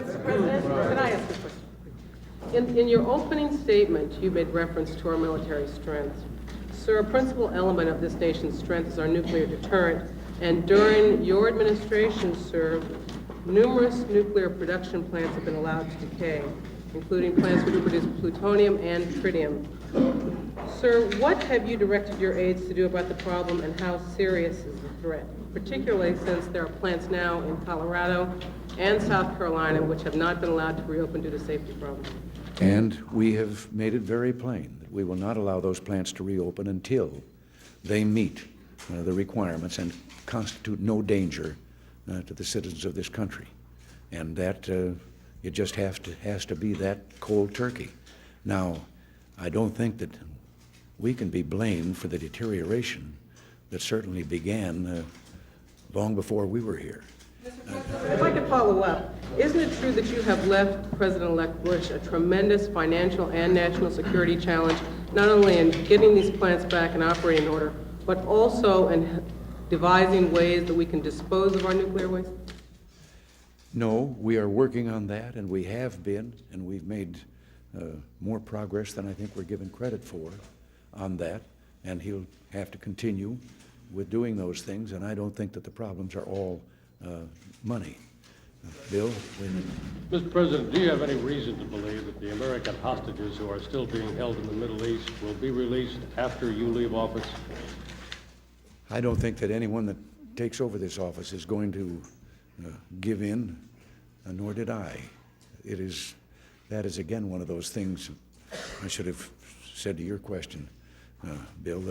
Mr. President, can I ask a question? In your opening statement, you made reference to our military strength. Sir, a principal element of this nation's strength is our nuclear deterrent, and during your administration, sir, numerous nuclear production plants have been allowed to decay, including plants which produce plutonium and tritium. Sir, what have you directed your aides to do about the problem, and how serious is the threat, particularly since there are plants now in Colorado and South Carolina which have not been allowed to reopen due to safety problems? And we have made it very plain that we will not allow those plants to reopen until they meet the requirements and constitute no danger to the citizens of this country. And that it just has to be that cold turkey. Now, I don't think that we can be blamed for the deterioration that certainly began long before we were here. If I could follow up, isn't it true that you have left President-elect Bush a tremendous financial and national security challenge, not only in getting these plants back in operating order, but also in devising ways that we can dispose of our nuclear waste? No, we are working on that, and we have been, and we've made more progress than I think we're given credit for on that, and he'll have to continue with doing those things, and I don't think that the problems are all money. Bill? Mr. President, do you have any reason to believe that the American hostages who are still being held in the Middle East will be released after you leave office? I don't think that anyone that takes over this office is going to give in, nor did I. That is again one of those things I should have said to your question, Bill,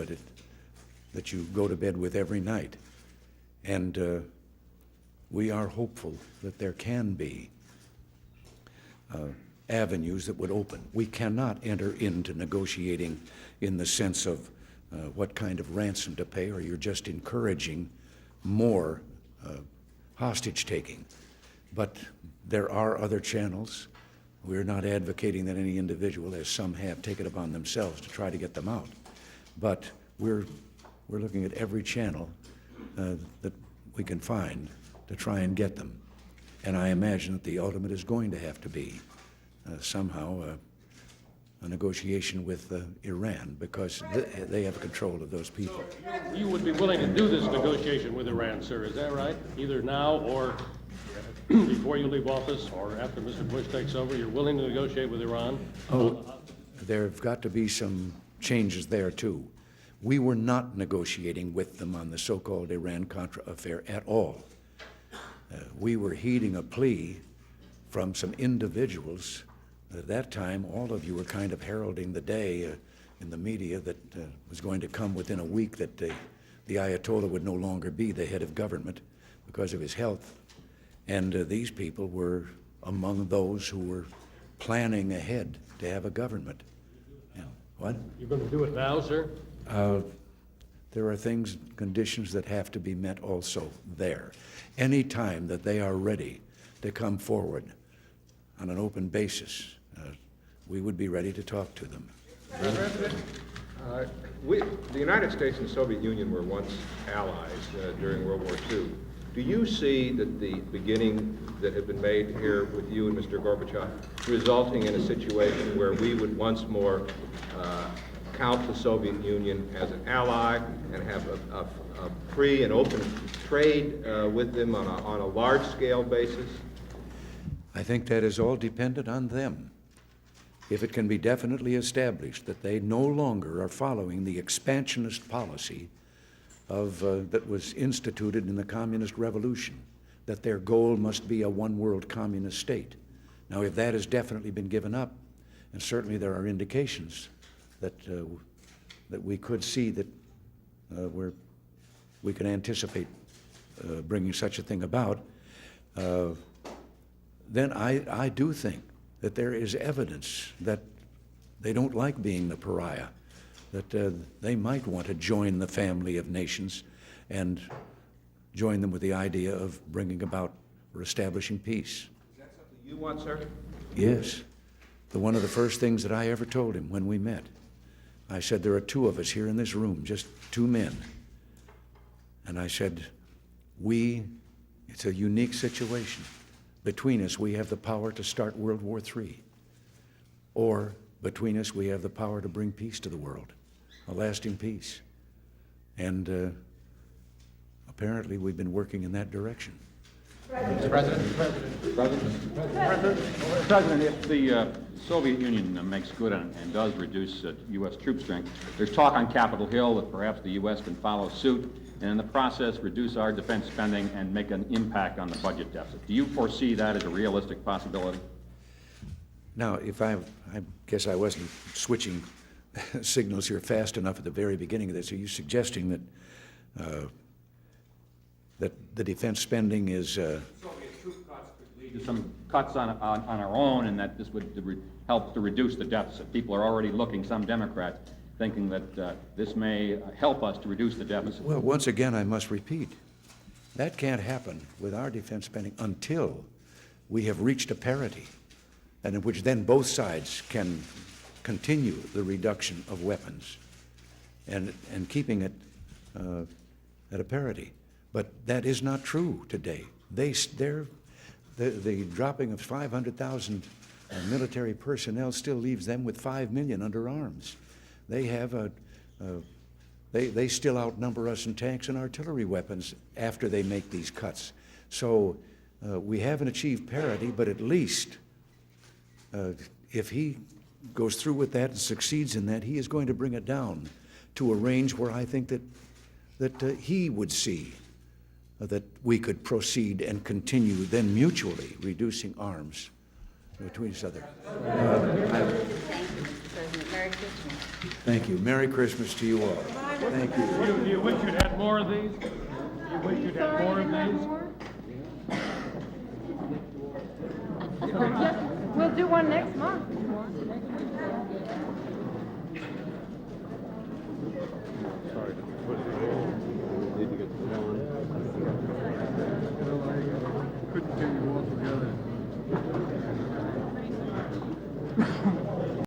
that you go to bed with every night. And we are hopeful that there can be avenues that would open. We cannot enter into negotiating in the sense of what kind of ransom to pay, or you're just encouraging more hostage taking. But there are other channels. We're not advocating that any individual, as some have, take it upon themselves to try to get them out. But we're looking at every channel that we can find to try and get them. And I imagine that the ultimate is going to have to be somehow a negotiation with Iran, because they have control of those people. So you would be willing to do this negotiation with Iran, sir, is that right? Either now or before you leave office or after Mr. Bush takes over, you're willing to negotiate with Iran? Oh, there have got to be some changes there, too. We were not negotiating with them on the so-called Iran-Contra affair at all. We were heeding a plea from some individuals. At that time, all of you were kind of heralding the day in the media that was going to come within a week that the Ayatollah would no longer be the head of government because of his health. And these people were among those who were planning ahead to have a government. Yeah. What? You're going to do it now, sir? There are things, conditions that have to be met also there. Any time that they are ready to come forward on an open basis, we would be ready to talk to them. Mr. President, the United States and the Soviet Union were once allies during World War II. Do you see that the beginning that had been made here with you and Mr. Gorbachev resulting in a situation where we would once more count the Soviet Union as an ally and have a free and open trade with them on a large-scale basis? I think that is all dependent on them. If it can be definitely established that they no longer are following the expansionist policy that was instituted in the communist revolution, that their goal must be a one-world communist state. Now, if that has definitely been given up, and certainly there are indications that we could see that we can anticipate bringing such a thing about, then I do think that there is evidence that they don't like being the pariah, that they might want to join the family of nations and join them with the idea of bringing about or establishing peace. Is that something you want, sir? Yes. One of the first things that I ever told him when we met, I said, there are two of us here in this room, just two men. And I said, it's a unique situation. between us we have the power to start World War III, or between us we have the power to bring peace to the world, a lasting peace. And apparently we've been working in that direction. Mr. President? President, if the Soviet Union makes good on and does reduce U.S. troop strength, there's talk on Capitol Hill that perhaps the U.S. can follow suit and in the process reduce our defense spending and make an impact on the budget deficit. Do you foresee that as a realistic possibility? Now, if I guess I wasn't switching signals here fast enough at the very beginning of this. Are you suggesting that that the defense spending is... Soviet troop cuts could lead to some cuts on our own, and that this would help to reduce the deficit. People are already looking, some Democrats, thinking that this may help us to reduce the deficit. Well, once again, I must repeat, that can't happen with our defense spending until we have reached a parity, and in which then both sides can continue the reduction of weapons and keeping it at a parity. But that is not true today. The dropping of 500,000 military personnel still leaves them with 5 million under arms. They have they still outnumber us in tanks and artillery weapons after they make these cuts. So we haven't achieved parity, but at least if he goes through with that and succeeds in that, he is going to bring it down to a range where I think that he would see that we could proceed and continue then mutually reducing arms between each other. Thank you, Mr. President. Merry Christmas. Thank you. Merry Christmas to you all. Thank you. Do you wish you'd had more of these? Do you wish you'd had more of these? We'll do one next month. Sorry to put you need to get the phone. Couldn't get you all together.